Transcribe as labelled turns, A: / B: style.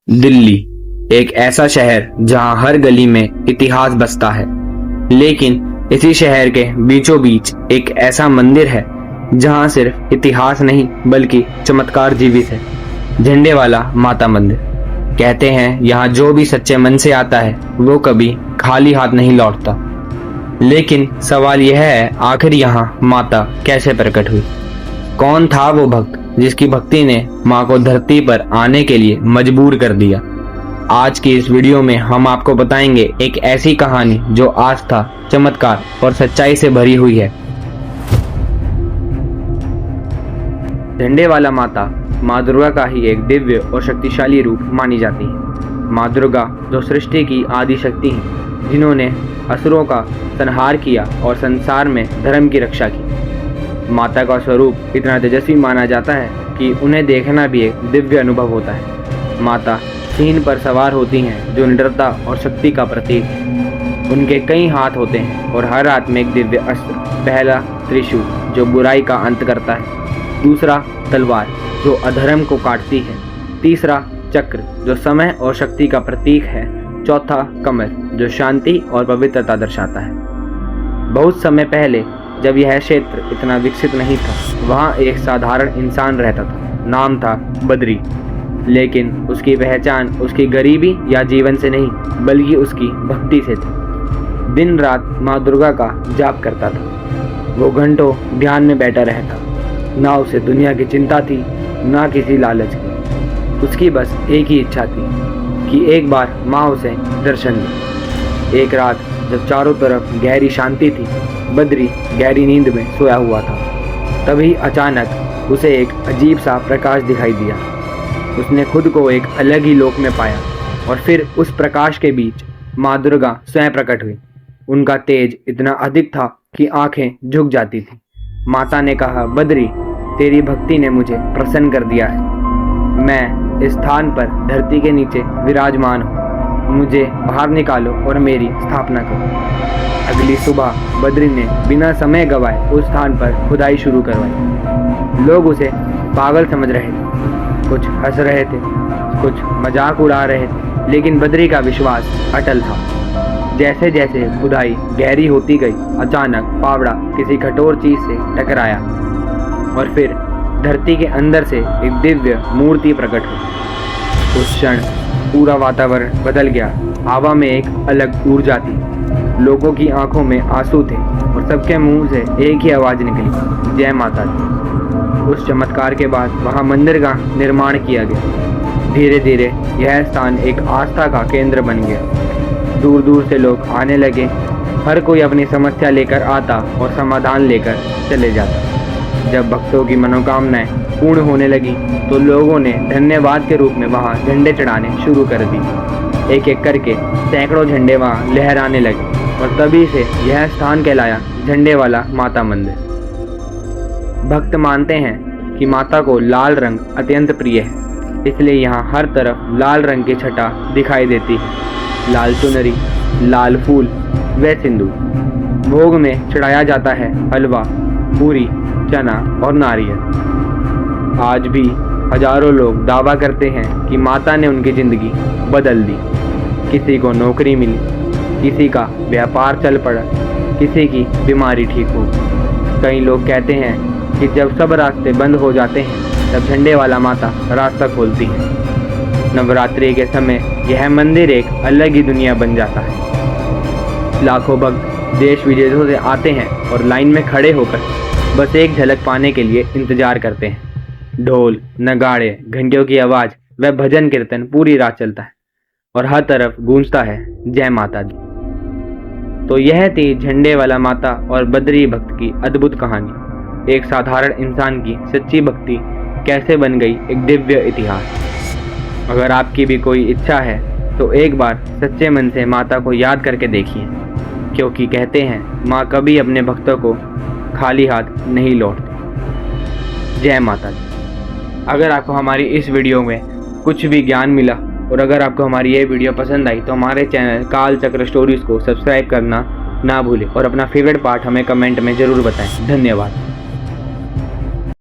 A: दिल्ली एक ऐसा शहर जहां हर गली में इतिहास बसता है, लेकिन इसी शहर के बीचों बीच एक ऐसा मंदिर है जहां सिर्फ इतिहास नहीं बल्कि चमत्कार जीवित है। झंडे वाला माता मंदिर। कहते हैं यहाँ जो भी सच्चे मन से आता है वो कभी खाली हाथ नहीं लौटता। लेकिन सवाल यह है, आखिर यहाँ माता कैसे प्रकट हुई? कौन था वो भक्त जिसकी भक्ति ने माँ को धरती पर आने के लिए मजबूर कर दिया? आज की इस वीडियो में हम आपको बताएंगे एक ऐसी कहानी जो आस्था, चमत्कार और सच्चाई से भरी हुई है। झंडे वाला माता माँ दुर्गा का ही एक दिव्य और शक्तिशाली रूप मानी जाती है। माँ दुर्गा जो सृष्टि की आदि शक्ति है, जिन्होंने असुरों का संहार किया और संसार में धर्म की रक्षा की। माता का स्वरूप इतना तेजस्वी माना जाता है कि उन्हें देखना भी एक दिव्य अनुभव होता है। माता सिंह पर सवार होती हैं जो निडरता और शक्ति का प्रतीक है। उनके कई हाथ होते हैं और हर हाथ में एक दिव्य अस्त्र। पहला त्रिशूल जो बुराई का अंत करता है, दूसरा तलवार जो अधर्म को काटती है, तीसरा चक्र जो समय और शक्ति का प्रतीक है, चौथा कमल जो शांति और पवित्रता दर्शाता है। बहुत समय पहले जब यह क्षेत्र इतना विकसित नहीं था, वहाँ एक साधारण इंसान रहता था। नाम था बद्री। लेकिन उसकी पहचान उसकी गरीबी या जीवन से नहीं बल्कि उसकी भक्ति से थी। दिन रात माँ दुर्गा का जाप करता था। वो घंटों ध्यान में बैठा रहता। ना उसे दुनिया की चिंता थी, ना किसी लालच की। उसकी बस एक ही इच्छा थी कि एक बार माँ उसे दर्शन दे। एक रात जब चारों तरफ गहरी शांति थी, बद्री गहरी नींद में सोया हुआ था। तभी अचानक उसे एक अजीब सा प्रकाश दिखाई दिया। उसने खुद को एक अलग ही लोक में पाया और फिर उस प्रकाश के बीच माँ दुर्गा स्वयं प्रकट हुई। उनका तेज इतना अधिक था कि आंखें झुक जाती थी। माता ने कहा, बद्री, तेरी भक्ति ने मुझे प्रसन्न कर दिया है। मैं इस स्थान पर धरती के नीचे विराजमान हूँ। मुझे बाहर निकालो और मेरी स्थापना करो। अगली सुबह बद्री ने बिना समय गवाए उस स्थान पर खुदाई शुरू करवाई। लोग उसे पागल समझ रहे थे, कुछ हंस रहे थे, कुछ मजाक उड़ा रहे थे, लेकिन बद्री का विश्वास अटल था। जैसे जैसे खुदाई गहरी होती गई, अचानक फावड़ा किसी कठोर चीज से टकराया और फिर धरती के अंदर से एक दिव्य मूर्ति प्रकट हुई। उस क्षण पूरा वातावरण बदल गया। हवा में एक अलग ऊर्जा थी, लोगों की आंखों में आंसू थे और सबके मुंह से एक ही आवाज निकली, जय माता दी। उस चमत्कार के बाद वहां मंदिर का निर्माण किया गया। धीरे धीरे यह स्थान एक आस्था का केंद्र बन गया। दूर दूर से लोग आने लगे। हर कोई अपनी समस्या लेकर आता और समाधान लेकर चले जाता। जब भक्तों की मनोकामनाएं पूर्ण होने लगी तो लोगों ने धन्यवाद के रूप में वहां झंडे चढ़ाने शुरू कर दी। एक एक करके सैकड़ों झंडे वहां लहराने लगे और तभी से यह स्थान कहलाया झंडे वाला माता मंदिर। भक्त मानते हैं कि माता को लाल रंग अत्यंत प्रिय है, इसलिए यहाँ हर तरफ लाल रंग की छटा दिखाई देती है। लाल चुनरी, लाल फूल व सिंदूर। भोग में चढ़ाया जाता है हलवा, पूरी, चना और नारियल। आज भी हजारों लोग दावा करते हैं कि माता ने उनकी जिंदगी बदल दी। किसी को नौकरी मिली, किसी का व्यापार चल पड़ा, किसी की बीमारी ठीक हो। कई लोग कहते हैं कि जब सब रास्ते बंद हो जाते हैं तब झंडे वाला माता रास्ता खोलती है। नवरात्रि के समय यह मंदिर एक अलग ही दुनिया बन जाता है। लाखों भक्त देश विदेशों से आते हैं और लाइन में खड़े होकर बस एक झलक पाने के लिए इंतजार करते हैं। ढोल, नगाड़े, घंटियों की आवाज व भजन कीर्तन पूरी रात चलता है और हर तरफ गूंजता है, जय माता दी। तो यह थी झंडे वाला माता और बद्री भक्त की अद्भुत कहानी। एक साधारण इंसान की सच्ची भक्ति कैसे बन गई एक दिव्य इतिहास। अगर आपकी भी कोई इच्छा है तो एक बार सच्चे मन से माता को याद करके देखिए, क्योंकि कहते हैं माँ कभी अपने भक्तों को खाली हाथ नहीं लौटती। जय माता दी। अगर आपको हमारी इस वीडियो में कुछ भी ज्ञान मिला और अगर आपको हमारी ये वीडियो पसंद आई तो हमारे चैनल काल चक्र स्टोरीज को सब्सक्राइब करना ना भूलें और अपना फेवरेट पार्ट हमें कमेंट में ज़रूर बताएं। धन्यवाद।